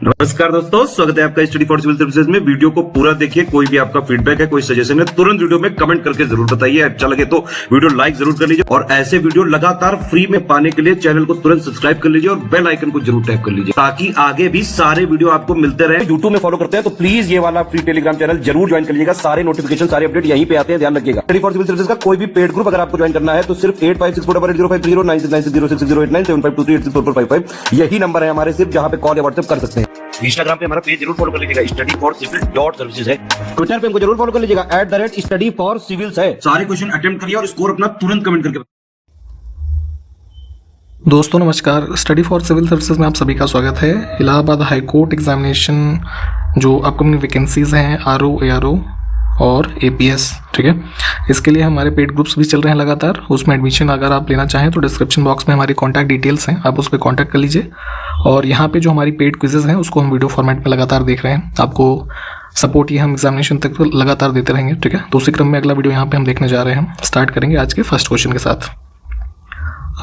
नमस्कार दोस्तों, स्वागत है आपका स्टडी फॉर सिविल सर्विसेज में। वीडियो को पूरा देखिए। कोई भी आपका फीडबैक है, कोई सजेशन है, तुरंत वीडियो में कमेंट करके जरूर बताइए। अच्छा लगे तो वीडियो लाइक जरूर कर लीजिए और ऐसे वीडियो लगातार फ्री में पाने के लिए चैनल को तुरंत सब्सक्राइब कर लीजिए और बेल आइकन को जरूर टैप कर लीजिए ताकि आगे भी सारे वीडियो आपको मिलते रहे। यूट्यूब में फॉलो करते हैं तो प्लीज ये वाला फ्री टेलीग्राम चैनल जरूर ज्वाइन कर लीजिएगा। सारे नोटिफिकेशन, सारे अपडेट यहीं पे आते हैं, ध्यान रखिएगा। स्टडी फॉर सिविल सर्विसेज का कोई भी पेड ग्रुप अगर आपको ज्वाइन करना है तो सिर्फ 856480560660897523864455 यही नंबर है हमारे, सिर्फ जहां पे कॉल या व्हाट्सएप कर सकते हैं। इंस्टाग्राम पे हमारा पेज जरूर फॉलो कर लीजिएगा, studyforcivil.services है। ट्विटर पे हमको जरूर फॉलो कर लीजिएगा, @studyforcivils है। सारे क्वेश्चन अटेम्प्ट करिए और स्कोर अपना तुरंत कमेंट करके। दोस्तों नमस्कार, स्टडी फॉर सिविल सर्विसेज में आप सभी का स्वागत है। इलाहाबाद हाई कोर्ट एग्जामिनेशन जो अपकमिंग वैकेंसीज हैं RO, ARO और APS, ठीक है, इसके लिए हमारे पेड ग्रुप्स भी चल रहे हैं लगातार। उसमें एडमिशन अगर आप लेना चाहें तो डिस्क्रिप्शन बॉक्स में हमारी कॉन्टैक्ट डिटेल्स हैं, आप उस पर कॉन्टैक्ट कर लीजिए। और यहाँ पे जो हमारी पेड क्विजेज हैं उसको हम वीडियो फॉर्मेट में लगातार देख रहे हैं। आपको सपोर्ट ये हम एग्जामिनेशन तक लगातार देते रहेंगे, ठीक है। तो उसी क्रम में अगला वीडियो यहाँ पे हम देखने जा रहे हैं। स्टार्ट करेंगे आज के फर्स्ट क्वेश्चन के साथ।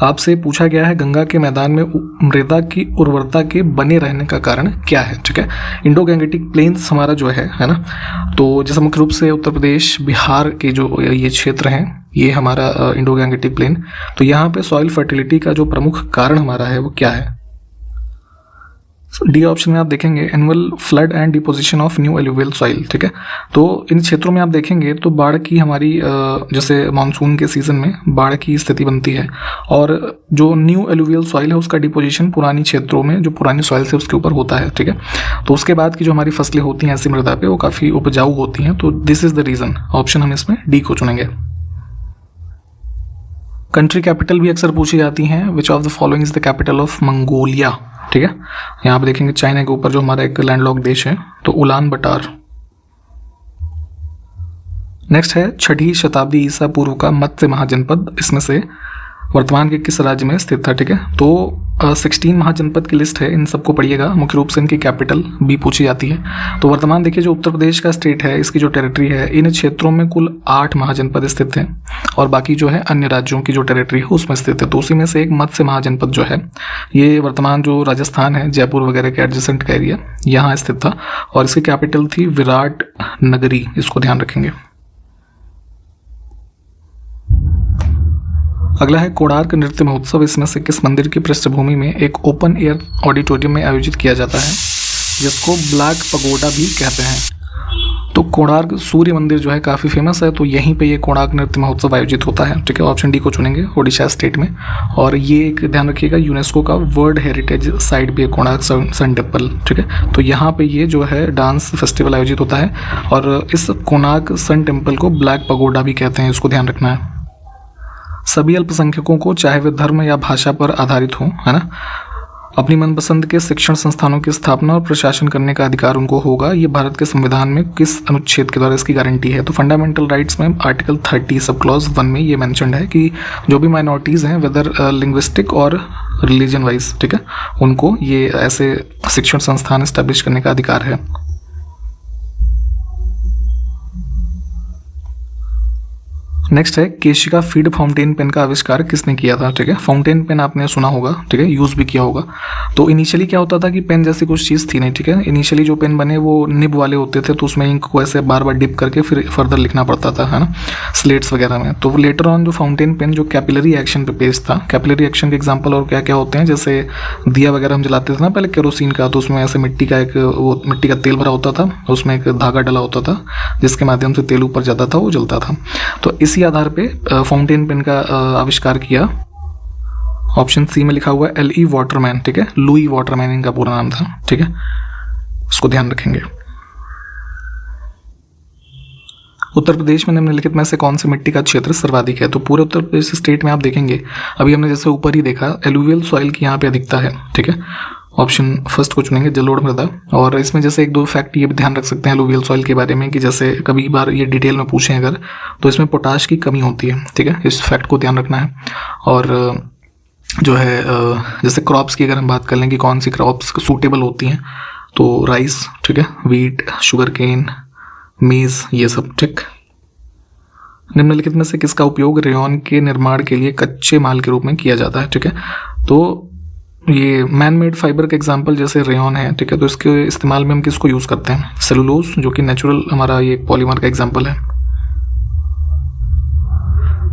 आपसे पूछा गया है, गंगा के मैदान में मृदा की उर्वरता के बने रहने का कारण क्या है, ठीक है। इंडो गैंगेटिक प्लेन्स हमारा जो है ना, तो जैसे मुख्य रूप से उत्तर प्रदेश, बिहार के जो ये क्षेत्र हैं, ये हमारा इंडो गैंगेटिक प्लेन। तो यहाँ पे सॉइल फर्टिलिटी का जो प्रमुख कारण हमारा है वो क्या है? डी ऑप्शन में आप देखेंगे annual flood and deposition of new alluvial soil, ठीक है। तो इन क्षेत्रों में आप देखेंगे तो बाढ़ की हमारी जैसे मानसून के सीजन में बाढ़ की स्थिति बनती है और जो न्यू एलुवियल सॉइल है उसका डिपोजिशन पुरानी क्षेत्रों में जो पुरानी सॉइल से उसके ऊपर होता है, ठीक है। तो उसके बाद की जो हमारी फसलें होती हैं ऐसी मृदा पे वो काफ़ी उपजाऊ होती हैं। तो this is the reason. Option हम इसमें डी को चुनेंगे। कंट्री कैपिटल भी अक्सर पूछी जाती हैं। Which of the following is the capital of Mongolia, ठीक है। यहाँ पे देखेंगे चाइना के ऊपर जो हमारा एक लैंडलॉक देश है, तो उलान बटार। नेक्स्ट है 6वीं शताब्दी ईसा पूर्व का मत्स्य महाजनपद इसमें से वर्तमान के किस राज्य में स्थित था, ठीक है। तो 16 महाजनपद की लिस्ट है, इन सबको पढ़िएगा। मुख्य रूप से इनकी कैपिटल भी पूछी जाती है। तो वर्तमान देखिए जो उत्तर प्रदेश का स्टेट है, इसकी जो टेरिटरी है, इन क्षेत्रों में कुल 8 महाजनपद स्थित हैं और बाकी जो है अन्य राज्यों की जो टेरिटरी है उसमें स्थित है। तो उसी में से एक मत्स्य महाजनपद जो है ये वर्तमान जो राजस्थान है, जयपुर वगैरह के एडजेसेंट का एरिया, यहाँ स्थित था और इसकी कैपिटल थी विराट नगरी। इसको ध्यान रखेंगे। अगला है कोणार्क नृत्य महोत्सव इसमें से किस मंदिर की पृष्ठभूमि में एक ओपन एयर ऑडिटोरियम में आयोजित किया जाता है, जिसको ब्लैक पगोडा भी कहते हैं। तो कोणार्क सूर्य मंदिर जो है काफ़ी फेमस है, तो यहीं पे ये कोणार्क नृत्य महोत्सव आयोजित होता है, ठीक है। ऑप्शन डी को चुनेंगे, ओडिशा स्टेट में। और ये एक ध्यान रखिएगा यूनेस्को का वर्ल्ड हेरिटेज साइट भी है कोणार्क सन टेम्पल, ठीक है। तो यहाँ पे ये जो है डांस फेस्टिवल आयोजित होता है और इस कोणार्क सन टेम्पल को ब्लैक पगोडा भी कहते हैं, इसको ध्यान रखना है। सभी अल्पसंख्यकों को, चाहे वे धर्म या भाषा पर आधारित हों, है ना, अपनी मनपसंद के शिक्षण संस्थानों की स्थापना और प्रशासन करने का अधिकार उनको होगा। ये भारत के संविधान में किस अनुच्छेद के द्वारा इसकी गारंटी है? तो फंडामेंटल राइट्स में आर्टिकल 30 सब क्लॉज 1 में ये मेंशन्ड है कि जो भी माइनॉरिटीज़ हैं, वेदर लिंग्विस्टिक और रिलीजन वाइज, ठीक है, उनको ये ऐसे शिक्षण संस्थान इस्टेब्लिश करने का अधिकार है। नेक्स्ट है केशिका फीड फाउंटेन पेन का आविष्कार किसने किया था, ठीक है। फाउंटेन पेन आपने सुना होगा, ठीक है, यूज़ भी किया होगा। तो इनिशियली क्या होता था कि पेन जैसी कुछ चीज़ थी नहीं, ठीक है। इनिशियली जो पेन बने वो निब वाले होते थे, तो उसमें इंक को ऐसे बार बार डिप करके फिर फर्दर लिखना पड़ता था, है ना, स्लेट्स वगैरह में। तो लेटर ऑन जो फाउंटेन पेन जो कैपिलरी एक्शन पे पेज था, कैपिलरी एक्शन के एग्जाम्पल और क्या क्या होते हैं, जैसे दिया वगैरह हम जलाते थे ना पहले केरोसिन का, तो उसमें ऐसे मिट्टी का एक वो मिट्टी का तेल भरा होता था, उसमें एक धागा डला होता था जिसके माध्यम से तेल ऊपर जाता था, वो जलता था। तो इसी आधार पे फाउंटेन पेन का आविष्कार किया। ऑप्शन सी में लिखा हुआ है LE वाटरमैन, ठीक है, लुई वाटरमैन इनका पूरा नाम था, ठीक है, इसको ध्यान रखेंगे। उत्तर प्रदेश में निम्नलिखित में से कौन सी मिट्टी का क्षेत्र सर्वाधिक है? तो पूरे उत्तर प्रदेश स्टेट में आप देखेंगे, अभी हमने जैसे ऊपर ही देखा, एलुवियल सॉइल की यहाँ पे अधिकता है, ठीक है। ऑप्शन फर्स्ट को चुनेंगे, जलोढ़ मृदा। और इसमें जैसे एक दो फैक्ट ये भी ध्यान रख सकते हैं एलुवियल सॉइल के बारे में कि जैसे कभी बार ये डिटेल में पूछें अगर, तो इसमें पोटाश की कमी होती है, ठीक है, इस फैक्ट को ध्यान रखना है। और जो है जैसे क्रॉप्स की अगर हम बात कर लें कि कौन सी क्रॉप्स सूटेबल होती हैं, तो राइस, ठीक है, वीट, शुगर केन, मेज़, ये सब, ठीक। निम्नलिखित में से किसका उपयोग रेयॉन के निर्माण के लिए कच्चे माल के रूप में किया जाता है, ठीक है। तो ये मैन मेड फाइबर का एग्जांपल जैसे रेयॉन है, ठीक है, तो इसके इस्तेमाल में हम किसको यूज़ करते हैं? सेलुलोज, जो कि नेचुरल हमारा ये पॉलीमर का एग्जांपल है।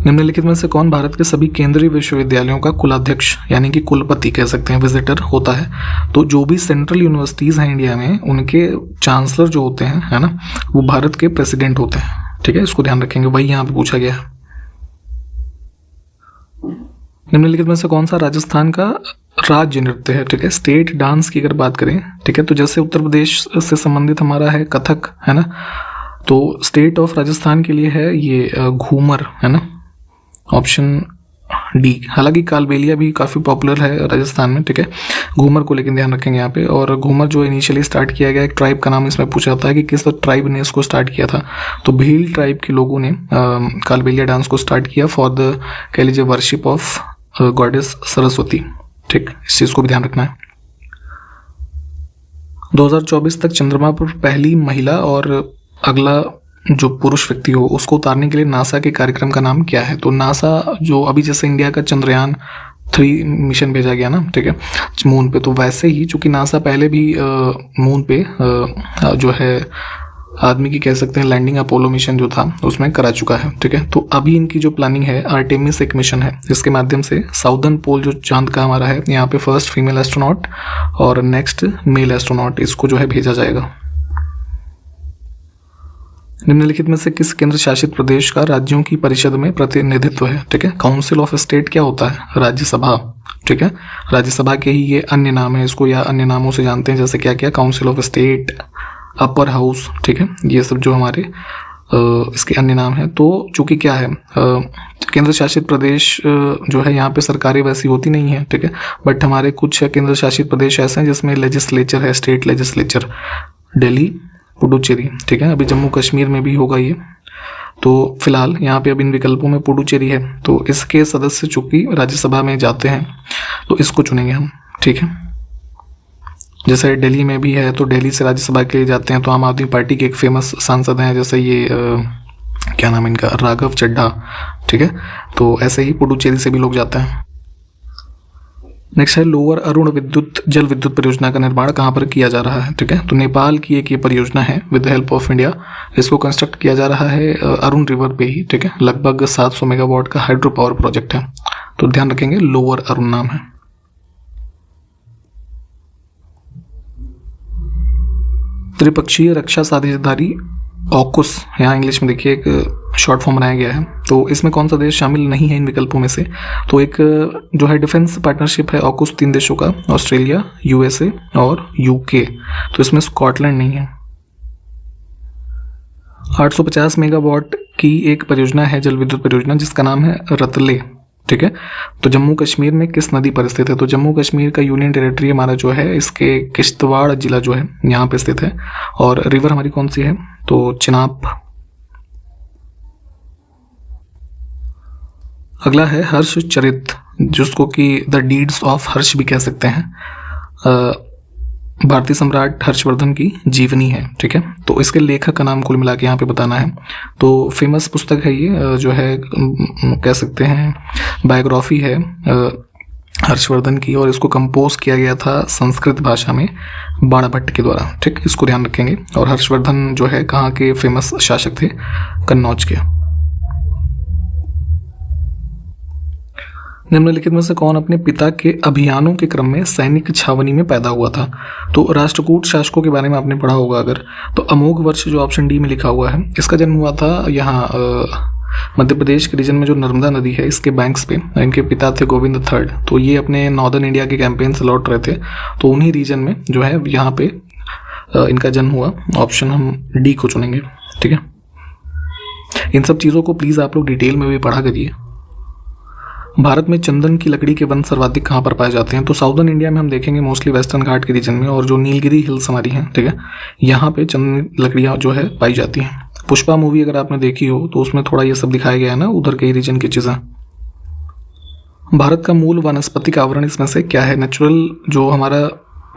निम्नलिखित में से कौन भारत के सभी केंद्रीय विश्वविद्यालयों का कुलाध्यक्ष यानी कि कुलपति कह सकते हैं, विजिटर होता है? तो जो भी सेंट्रल यूनिवर्सिटीज़ हैं इंडिया में, उनके चांसलर जो होते हैं, है ना, वो भारत के प्रेसिडेंट होते हैं, ठीक है, इसको ध्यान रखेंगे, वही यहाँ पे पूछा गया है। निम्नलिखित में से कौन सा राजस्थान का राज्य नृत्य है? ठीक है, स्टेट डांस की अगर बात करें, ठीक है, तो जैसे उत्तर प्रदेश से संबंधित हमारा है कथक, है ना, तो स्टेट ऑफ राजस्थान के लिए है ये घूमर, है ना, ऑप्शन डी। हालांकि कालबेलिया भी काफ़ी पॉपुलर है राजस्थान में, ठीक है, घूमर को लेकिन ध्यान रखेंगे यहाँ पे। और घूमर जो इनिशियली स्टार्ट किया गया, एक ट्राइब का नाम इसमें पूछा जाता है कि किस ट्राइब ने इसको स्टार्ट किया था, तो भील ट्राइब के लोगों ने कालबेलिया डांस को स्टार्ट किया फॉर द कह लीजिए वर्शिप ऑफ गॉडेस सरस्वती, ठीक, इस चीज़ को भी ध्यान रखना है। 2024 तक चंद्रमा पर पहली महिला और अगला जो पुरुष व्यक्ति हो उसको उतारने के लिए नासा के कार्यक्रम का नाम क्या है? तो नासा जो अभी जैसे इंडिया का चंद्रयान 3 मिशन भेजा गया ना, ठीक है, मून पे, तो वैसे ही चूंकि नासा पहले भी मून पे जो है आदमी की कह सकते हैं लैंडिंग अपोलो मिशन जो था उसमें करा चुका है, ठीक है, तो अभी इनकी जो प्लानिंग है आर्टेमिस एक मिशन है, जिसके माध्यम से साउदर्न पोल जो चांद का हमारा है, यहाँ पे फर्स्ट फीमेल एस्ट्रोनॉट और नेक्स्ट मेल एस्ट्रोनॉट इसको जो है भेजा जाएगा। निम्नलिखित में से किस केंद्र शासित प्रदेश का राज्यों की परिषद में प्रतिनिधित्व है? ठीक है, काउंसिल ऑफ स्टेट क्या होता है? राज्यसभा, ठीक है, राज्यसभा के ही ये अन्य नाम है, इसको या अन्य नामों से जानते हैं, जैसे क्या क्या, council of state, upper house, ठीक है, ये सब जो हमारे इसके अन्य नाम है। तो चूंकि क्या है, केंद्र शासित प्रदेश जो है यहाँ पे सरकारें वैसी होती नहीं है, ठीक है, बट हमारे कुछ केंद्र शासित प्रदेश ऐसे हैं जिसमें लेजिस्लेचर है, स्टेट लेजिस्लेचर, दिल्ली, पुडुचेरी, ठीक है, अभी जम्मू कश्मीर में भी होगा ये। तो फिलहाल यहाँ पे अब इन विकल्पों में पुडुचेरी है, तो इसके सदस्य चूंकि राज्यसभा में जाते हैं तो इसको चुनेंगे हम, ठीक है। जैसे दिल्ली में भी है, तो दिल्ली से राज्यसभा के लिए जाते हैं तो आम आदमी पार्टी के एक फेमस सांसद हैं, जैसे ये क्या नाम है इनका, राघव चड्ढा, ठीक है, तो ऐसे ही पुडुचेरी से भी लोग जाते हैं। नेक्स्ट है लोअर अरुण विद्युत जल विद्युत परियोजना का निर्माण कहाँ पर किया जा रहा है? ठीक है, तो नेपाल की एक ये परियोजना है with the help of India, इसको कंस्ट्रक्ट किया जा रहा है अरुण रिवर पे ही, ठीक है, लगभग 700 मेगावाट का हाइड्रो पावर प्रोजेक्ट है, तो ध्यान रखेंगे लोअर अरुण नाम है। त्रिपक्षीय रक्षा साझेदारी ऑकुस, यहाँ इंग्लिश में देखिए एक शॉर्ट फॉर्म बनाया गया है, तो इसमें कौन सा देश शामिल नहीं है इन विकल्पों में से? तो एक जो है डिफेंस पार्टनरशिप है ऑकुस 3 देशों का, ऑस्ट्रेलिया, यूएसए और यूके, तो इसमें स्कॉटलैंड नहीं है। 850 मेगावाट की एक परियोजना है जल विद्युत परियोजना जिसका नाम है रतले, ठीक है, तो जम्मू कश्मीर में किस नदी पर स्थित है? तो जम्मू कश्मीर का यूनियन टेरिटरी हमारा जो है इसके किश्तवाड़ जिला जो है यहाँ पे स्थित है, और रिवर हमारी कौन सी है? तो चिनाब। अगला है हर्ष चरित, जिसको कि द डीड्स ऑफ हर्ष भी कह सकते हैं, भारतीय सम्राट हर्षवर्धन की जीवनी है, ठीक है, तो इसके लेखक का नाम कुल मिला के यहाँ पे बताना है। तो फेमस पुस्तक है ये, जो है कह सकते हैं बायोग्राफी है हर्षवर्धन की, और इसको कंपोज किया गया था संस्कृत भाषा में बाणभट्ट के द्वारा, ठीक, इसको ध्यान रखेंगे। और हर्षवर्धन जो है कहाँ के फेमस शासक थे? कन्नौज के। निम्नलिखित में से कौन अपने पिता के अभियानों के क्रम में सैनिक छावनी में पैदा हुआ था? तो राष्ट्रकूट शासकों के बारे में आपने पढ़ा होगा अगर, तो अमोघ वर्ष जो ऑप्शन डी में लिखा हुआ है, इसका जन्म हुआ था यहाँ मध्य प्रदेश के रीजन में जो नर्मदा नदी है इसके बैंक्स पे। इनके पिता थे गोविंद III, तो ये अपने नॉर्दर्न इंडिया के कैंपेन से लौट रहे थे, तो उन्हीं रीजन में जो है यहाँ पे इनका जन्म हुआ। ऑप्शन हम डी को चुनेंगे, ठीक है। इन सब चीज़ों को प्लीज़ आप लोग डिटेल में भी पढ़ा करिए। भारत में चंदन की लकड़ी के वन सर्वाधिक कहाँ पर पाए जाते हैं? तो साउदर्न इंडिया में हम देखेंगे मोस्टली वेस्टर्न घाट के रीजन में, और जो नीलगिरी हिल्स हमारी हैं, ठीक है, यहाँ पे चंदन लकड़ियाँ जो है पाई जाती हैं। पुष्पा मूवी अगर आपने देखी हो तो उसमें थोड़ा ये सब दिखाया गया है ना, उधर के रीजन की चीज़ें। भारत का मूल वनस्पतिक आवरण इसमें से क्या है? नेचुरल जो हमारा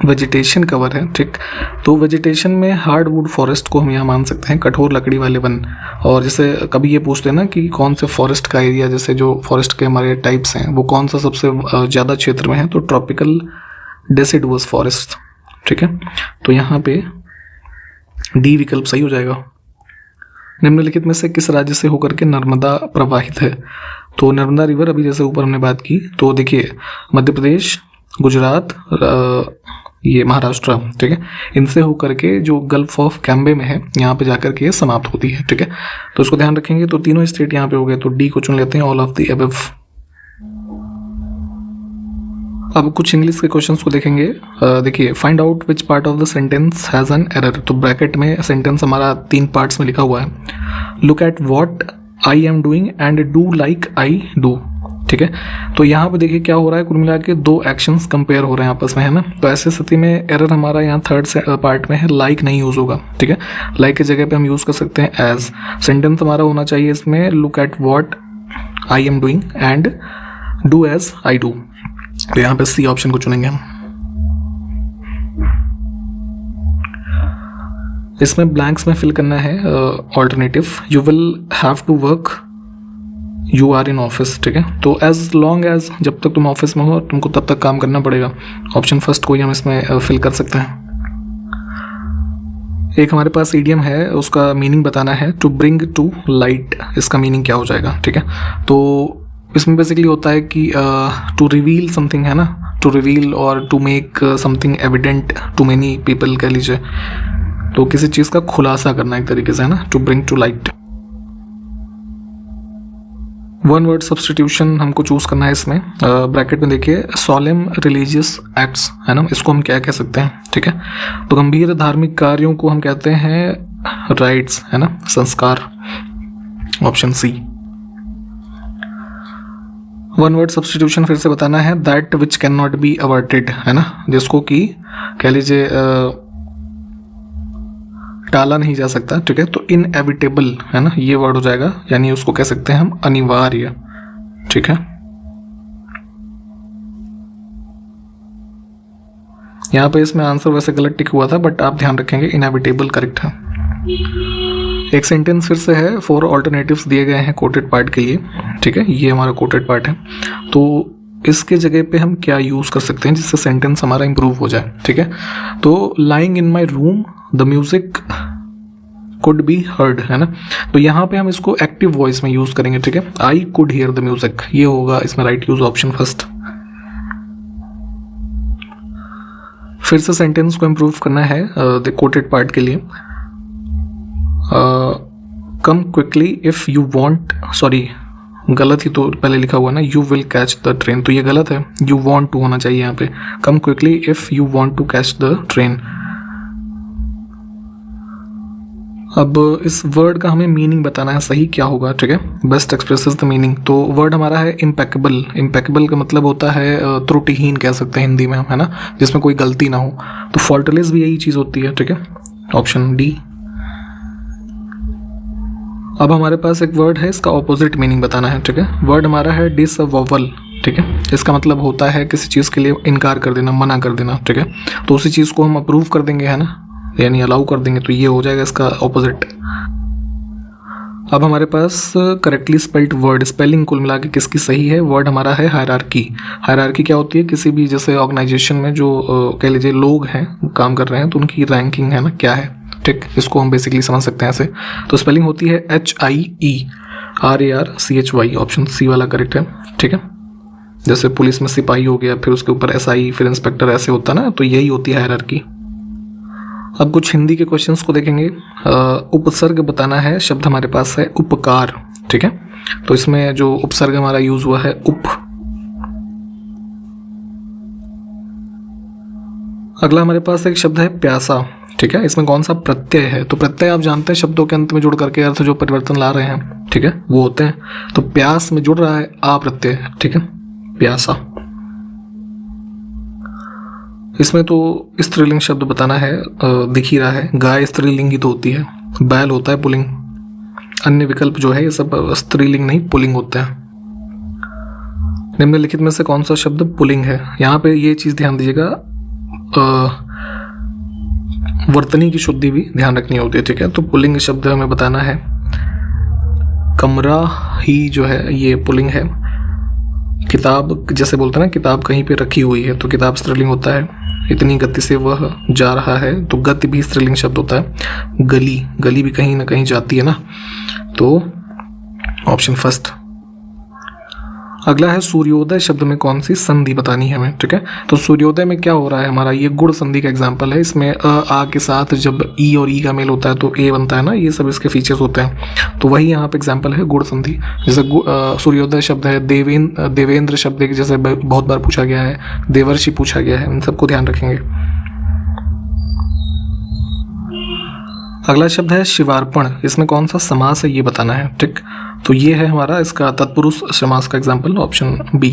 वेजिटेशन कवर है, ठीक, तो वेजिटेशन में हार्डवुड फॉरेस्ट को हम यहाँ मान सकते हैं, कठोर लकड़ी वाले वन। और जैसे कभी ये पूछते हैं ना कि कौन से फॉरेस्ट का एरिया, जैसे जो फॉरेस्ट के हमारे टाइप्स हैं वो कौन सा सबसे ज़्यादा क्षेत्र में है, तो ट्रॉपिकल डेसिडुअस फॉरेस्ट। ठीक है, तो यहाँ पे डी विकल्प सही हो जाएगा। निम्नलिखित में से किस राज्य से होकर के नर्मदा प्रवाहित है? तो नर्मदा रिवर अभी जैसे ऊपर हमने बात की, तो देखिए मध्य प्रदेश, गुजरात, ये महाराष्ट्र, ठीक है, इनसे होकर के जो गल्फ ऑफ कैम्बे में है यहाँ पे जाकर के समाप्त होती है। ठीक है, तो इसको ध्यान रखेंगे। तो तीनों स्टेट यहाँ पे हो गए, तो डी को चुन लेते हैं, ऑल ऑफ द अबव। अब कुछ इंग्लिश के क्वेश्चंस को देखेंगे। देखिए, find out which part of the sentence has an error. तो ब्रैकेट में सेंटेंस हमारा 3 पार्ट्स में लिखा हुआ है। Look at what I am doing and do like I do. ठीक है, तो यहाँ पे देखिए क्या हो रहा है, कुल मिला के 2 एक्शंस कंपेयर हो रहे हैं आपस में, है ना। तो ऐसे स्थिति में एरर हमारा यहाँ थर्ड पार्ट में है, लाइक नहीं यूज़ होगा। ठीक है, लाइक की जगह पे हम यूज़ कर सकते हैं एज। सेंटेंस हमारा होना चाहिए इसमें look at what I am doing and do as I do. तो यहाँ पे सी ऑप्शन को चुनेंगे हम। इसमें ब्लैंक्स में फिल करना है alternative. You will have to work, you are in office. ठीक है, तो एज लॉन्ग एज, जब तक तुम ऑफिस में हो तुमको तब तक काम करना पड़ेगा। ऑप्शन फर्स्ट को ही हम इसमें फिल कर सकते हैं। एक हमारे पास ईडियम है, उसका मीनिंग बताना है, टू ब्रिंग टू लाइट। इसका मीनिंग क्या हो जाएगा? ठीक है, तो इसमें बेसिकली होता है कि टू रिवील समथिंग, है ना, टू रिवील और to make something evident to many people कह लीजिए। तो किसी चीज़ का खुलासा करना एक तरीके से, है ना, to bring to light. One word substitution हमको चूज करना है इसमें। ब्रैकेट में देखिए सॉलेम रिलीजियस एक्ट्स, है ना, इसको हम क्या कह सकते हैं? ठीक है, तो गंभीर धार्मिक कार्यों को हम कहते हैं राइट्स, है ना, संस्कार। Option C. One word substitution फिर से बताना है, that which can not be averted, है ना, जिसको कि कह लीजिए टाला नहीं जा सकता। ठीक है, तो इनएविटेबल, है ना, ये वर्ड हो जाएगा, यानी उसको कह सकते हैं हम अनिवार्य। ठीक है, यहाँ पे इसमें आंसर वैसे गलत टिक हुआ था, बट आप ध्यान रखेंगे इनएविटेबल करेक्ट है। एक सेंटेंस फिर से है, 4 ऑल्टरनेटिव्स दिए गए हैं कोटेड पार्ट के लिए। ठीक है, ये हमारा कोटेड पार्ट है, तो इसके जगह पे हम क्या यूज़ कर सकते हैं जिससे सेंटेंस हमारा इंप्रूव हो जाए? ठीक है, तो lying in my room the music could be heard, है ना, तो यहाँ पे हम इसको एक्टिव वॉइस में यूज़ करेंगे। ठीक है, I could hear the music, ये होगा इसमें राइट यूज, ऑप्शन फर्स्ट। फिर से सेंटेंस को इंप्रूव करना है द कोटेड पार्ट के लिए। कम quickly if you want, sorry गलत ही तो पहले लिखा हुआ ना, you will catch the train, तो ये गलत है, यू वॉन्ट टू होना चाहिए यहाँ पे। Come quickly if you want to catch the train. अब इस वर्ड का हमें मीनिंग बताना है, सही क्या होगा? ठीक है, बेस्ट एक्सप्रेसेस द मीनिंग। तो वर्ड हमारा है इम्पेकेबल। इम्पेकेबल का मतलब होता है त्रुटिहीन कह सकते हैं हिंदी में हम, है ना, जिसमें कोई गलती ना हो। तो फॉल्टलेस भी यही चीज़ होती है। ठीक है, ऑप्शन डी। अब हमारे पास एक वर्ड है, इसका ऑपोजिट मीनिंग बताना है। ठीक है, वर्ड हमारा है डिसअवॉवल। ठीक है, इसका मतलब होता है किसी चीज़ के लिए इनकार कर देना, मना कर देना। ठीक है, तो उसी चीज़ को हम अप्रूव कर देंगे, है ना, यानी अलाउ कर देंगे, तो ये हो जाएगा इसका ऑपोजिट। अब हमारे पास करेक्टली स्पेल्ड वर्ड, स्पेलिंग कुल मिला के किसकी सही है? वर्ड हमारा है हायरार्की। हायरार्की क्या होती है? किसी भी जैसे ऑर्गेनाइजेशन में जो कह लीजिए लोग हैं, काम कर रहे हैं, तो उनकी रैंकिंग, है ना, क्या है। ठीक, इसको हम बेसिकली समझ सकते हैं ऐसे। तो स्पेलिंग होती है HIERARCHY, ऑप्शन सी वाला करेक्ट है। ठीक है, जैसे पुलिस में सिपाही हो गया, फिर उसके ऊपर SI, फिर इंस्पेक्टर, ऐसे होता ना, तो यही होती है हायरार्की। अब कुछ हिंदी के क्वेश्चंस को देखेंगे। उपसर्ग बताना है, शब्द हमारे पास है उपकार। ठीक है, तो इसमें जो उपसर्ग हमारा यूज हुआ है उप। अगला हमारे पास एक शब्द है प्यासा। ठीक है, इसमें कौन सा प्रत्यय है? तो प्रत्यय आप जानते हैं शब्दों के अंत में जुड़ करके अर्थ जो परिवर्तन ला रहे हैं, ठीक है, वो होते हैं। तो प्यास में जुड़ रहा है आ प्रत्यय। ठीक है, प्यासा। इसमें तो स्त्रीलिंग शब्द बताना है, दिख ही रहा है, गाय स्त्रीलिंग ही तो होती है, बैल होता है पुल्लिंग। अन्य विकल्प जो है ये सब स्त्रीलिंग नहीं पुल्लिंग होते हैं। निम्नलिखित में से कौन सा शब्द पुल्लिंग है? यहाँ पे ये चीज ध्यान दीजिएगा, वर्तनी की शुद्धि भी ध्यान रखनी होती है। ठीक है, तो पुल्लिंग शब्द हमें बताना है। कमरा ही जो है ये पुल्लिंग है। किताब जैसे बोलते हैं ना, किताब कहीं पे रखी हुई है तो किताब स्त्रीलिंग होता है। इतनी गति से वह जा रहा है तो गति भी स्त्रीलिंग शब्द होता है। गली, गली भी कहीं ना कहीं जाती है ना, तो ऑप्शन फर्स्ट। अगला है सूर्योदय शब्द में कौन सी संधि बतानी है हमें, ठीक है। तो सूर्योदय में क्या हो रहा है हमारा, ये गुण संधि का एग्जांपल है। इसमें आ के साथ जब ई और ई का मेल होता है तो ए बनता है ना, ये सब इसके फीचर्स होते हैं। तो वही यहाँ पे एग्जांपल है गुण संधि। जैसे सूर्योदय शब्द है, देवेंद्र शब्द है, जैसे बहुत बार पूछा गया है, देवर्षि पूछा गया है, इन सबको ध्यान रखेंगे। अगला शब्द है शिवार्पण, इसमें कौन सा समास है ये बताना है, ठीक। तो ये है हमारा इसका तत्पुरुष समास का एग्जांपल, ऑप्शन बी।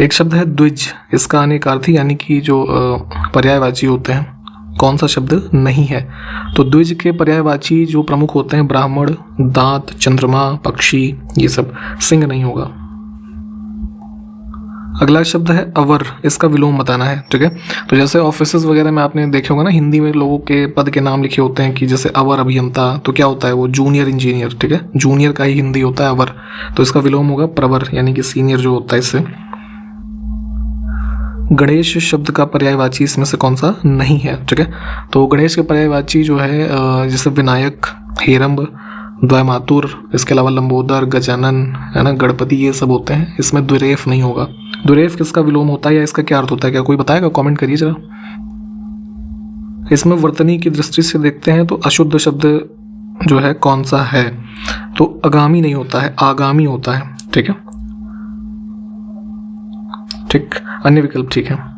एक शब्द है द्विज, इसका अनेकार्थी यानी कि जो पर्यायवाची होते हैं, कौन सा शब्द नहीं है। तो द्विज के पर्यायवाची जो प्रमुख होते हैं ब्राह्मण, दांत, चंद्रमा, पक्षी, ये सब। सिंह नहीं होगा। अगला शब्द है अवर, इसका विलोम बताना है, ठीक है। तो जैसे ऑफिसेज वगैरह में आपने देखे होगा ना, हिंदी में लोगों के पद के नाम लिखे होते हैं कि जैसे अवर अभियंता, तो क्या होता है वो जूनियर इंजीनियर, ठीक है। जूनियर का ही हिंदी होता है अवर, तो इसका विलोम होगा प्रवर, यानी कि सीनियर जो होता है इससे। गणेश शब्द का पर्यायवाची इसमें से कौन सा नहीं है, ठीक है। तो गणेश के पर्यायवाची जो है जैसे विनायक, हेरंब, द्वैमातुर, इसके अलावा लंबोदर, गजानन, है ना, गणपति, ये सब होते हैं। इसमें द्विरेफ नहीं होगा। द्विरेफ किसका विलोम होता है या इसका क्या अर्थ होता है, क्या कोई बताएगा, कमेंट करिए जरा। इसमें वर्तनी की दृष्टि से देखते हैं तो अशुद्ध शब्द जो है कौन सा है, तो आगामी नहीं होता है, आगामी होता है, ठीक है। ठीक, अन्य विकल्प ठीक है।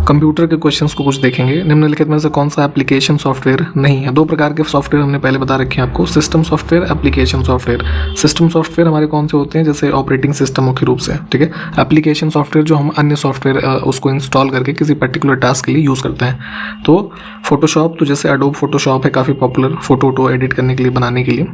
कंप्यूटर के क्वेश्चंस को कुछ देखेंगे। निम्नलिखित में से कौन सा एप्लीकेशन सॉफ्टवेयर नहीं है। दो प्रकार के सॉफ्टवेयर हमने पहले बता रखे हैं आपको, system software, application software. System software हमारे कौन से होते हैं, जैसे ऑपरेटिंग सिस्टम मुख्य रूप से, ठीक है। एप्लीकेशन सॉफ्टवेयर जो हम अन्य सॉफ्टवेयर उसको इंस्टॉल करके किसी पर्टिकुलर टास्क के लिए यूज़ करते हैं। तो फोटोशॉप, तो जैसे एडोब फोटोशॉप है काफ़ी पॉपुलर फोटो एडिट करने के लिए, बनाने के लिए।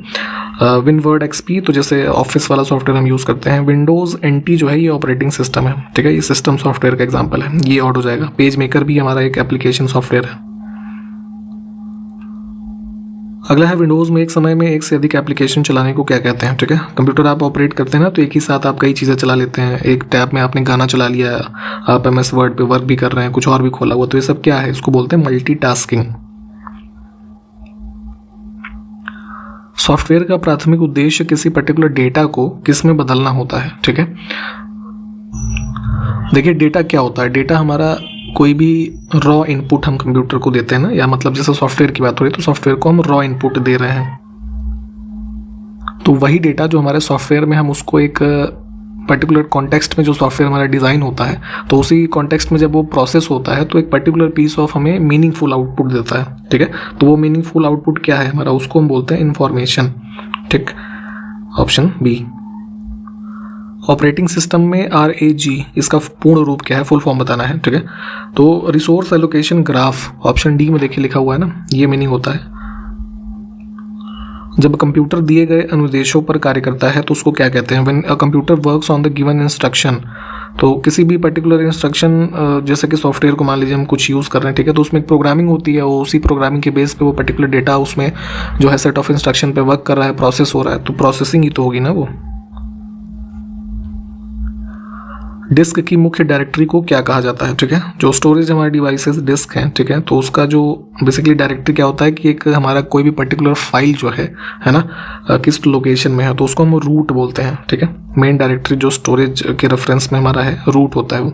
विनवर्ड एक्सपी, तो जैसे ऑफिस वाला सॉफ्टवेयर हम यूज़ करते हैं। विंडोज़ NT जो है ये ऑपरेटिंग सिस्टम है, ठीक है, ये सिस्टम सॉफ्टवेयर का एग्जाम्पल है, ये ऑड हो जाएगा। पेज मेकर भी हमारा एक एप्लीकेशन सॉफ्टवेयर है। अगला है विंडोज़ में एक समय में एक से अधिक एप्लीकेशन चलाने को क्या कहते हैं, ठीक है। कंप्यूटर आप ऑपरेट करते हैं ना, तो एक ही साथ आप कई चीज़ें चला लेते हैं। एक टैब में आपने गाना चला लिया, आप MS वर्ड पे वर्क भी कर रहे हैं, कुछ और भी खोला हुआ, तो ये सब क्या है, इसको बोलते हैं मल्टीटास्किंग। सॉफ्टवेयर का प्राथमिक उद्देश्य किसी पर्टिकुलर डेटा को किस में बदलना होता है, ठीक है। देखिए डेटा क्या होता है, डेटा हमारा कोई भी रॉ इनपुट हम कंप्यूटर को देते हैं ना, या मतलब जैसे सॉफ्टवेयर की बात हो रही है तो सॉफ्टवेयर को हम रॉ इनपुट दे रहे हैं, तो वही डेटा जो हमारे सॉफ्टवेयर में हम उसको एक पर्टिकुलर कॉन्टेक्स्ट में जो सॉफ्टवेयर हमारा डिज़ाइन होता है, तो उसी कॉन्टेक्स्ट में जब वो प्रोसेस होता है तो एक पर्टिकुलर पीस ऑफ हमें मीनिंगफुल आउटपुट देता है, ठीक है। तो वो मीनिंगफुल आउटपुट क्या है हमारा, उसको हम बोलते हैं इन्फॉर्मेशन, ठीक, ऑप्शन बी। ऑपरेटिंग सिस्टम में RAG इसका पूर्ण रूप क्या है, फुल फॉर्म बताना है, ठीक है। तो resource allocation graph, option D में देखिए लिखा हुआ है ना, ये मीनिंग होता है। जब कंप्यूटर दिए गए अनुदेशों पर कार्य करता है तो उसको क्या कहते हैं, when a computer works on the given instruction. तो किसी भी पर्टिकुलर इंस्ट्रक्शन, जैसे कि सॉफ्टवेयर को मान लीजिए हम कुछ यूज़ कर रहे हैं, ठीक है, तो उसमें एक प्रोग्रामिंग होती है, वो उसी प्रोग्रामिंग के बेस पे वो पर्टिकुलर डेटा उसमें जो है सेट ऑफ इंस्ट्रक्शन पे वर्क कर रहा है, प्रोसेस हो रहा है, तो प्रोसेसिंग ही तो होगी ना वो। डिस्क की मुख्य डायरेक्टरी को क्या कहा जाता है, ठीक है। जो स्टोरेज हमारे डिवाइसेस डिस्क हैं, ठीक है, तो उसका जो बेसिकली डायरेक्टरी क्या होता है कि एक हमारा कोई भी पर्टिकुलर फाइल जो है ना, किस लोकेशन में है तो उसको हम रूट बोलते हैं, ठीक है। मेन डायरेक्टरी जो स्टोरेज के रेफरेंस में हमारा है, रूट होता है वो।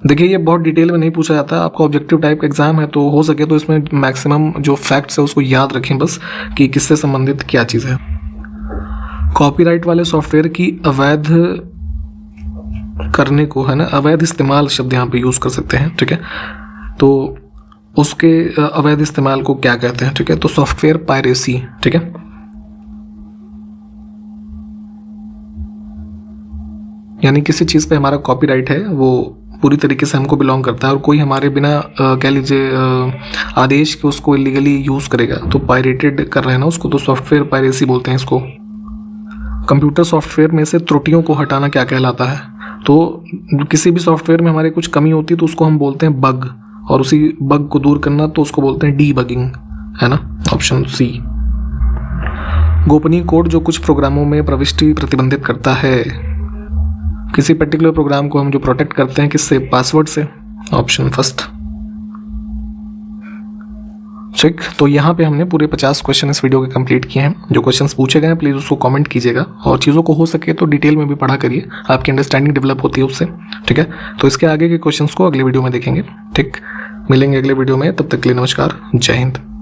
देखिए ये बहुत डिटेल में नहीं पूछा जाता, आपका ऑब्जेक्टिव टाइप एग्जाम है तो हो सके तो इसमें मैक्सिमम जो फैक्ट्स है उसको याद रखें बस, कि किससे संबंधित क्या चीज़ है। कॉपीराइट वाले सॉफ्टवेयर की अवैध करने को, है ना, अवैध इस्तेमाल शब्द यहाँ पे यूज़ कर सकते हैं, ठीक है। तो उसके अवैध इस्तेमाल को क्या कहते हैं, ठीक है, तो सॉफ्टवेयर पायरेसी, ठीक है। यानी किसी चीज़ पे हमारा कॉपीराइट है, वो पूरी तरीके से हमको बिलोंग करता है और कोई हमारे बिना कह लीजिए आदेश के उसको इलीगली यूज़ करेगा तो पायरेटेड कर रहे हैं ना उसको, तो सॉफ्टवेयर पायरेसी बोलते हैं इसको। कंप्यूटर सॉफ्टवेयर में से त्रुटियों को हटाना क्या कहलाता है, तो किसी भी सॉफ्टवेयर में हमारे कुछ कमी होती है तो उसको हम बोलते हैं बग, और उसी बग को दूर करना तो उसको बोलते हैं डीबगिंग, है ना, ऑप्शन सी। गोपनीय कोड जो कुछ प्रोग्रामों में प्रविष्टि प्रतिबंधित करता है। किसी पर्टिकुलर प्रोग्राम को हम जो प्रोटेक्ट करते हैं किससे? पासवर्ड से। Option first. ठीक, तो यहाँ पे हमने पूरे 50 क्वेश्चन इस वीडियो के कंप्लीट किए हैं। जो क्वेश्चंस पूछे गए हैं प्लीज़ उसको कमेंट कीजिएगा और चीज़ों को हो सके तो डिटेल में भी पढ़ा करिए, आपकी अंडरस्टैंडिंग डेवलप होती है उससे। ठीक है, तो इसके आगे के क्वेश्चंस को अगले वीडियो में देखेंगे। ठीक, मिलेंगे अगले वीडियो में, तब तक के लिए नमस्कार, जय हिंद।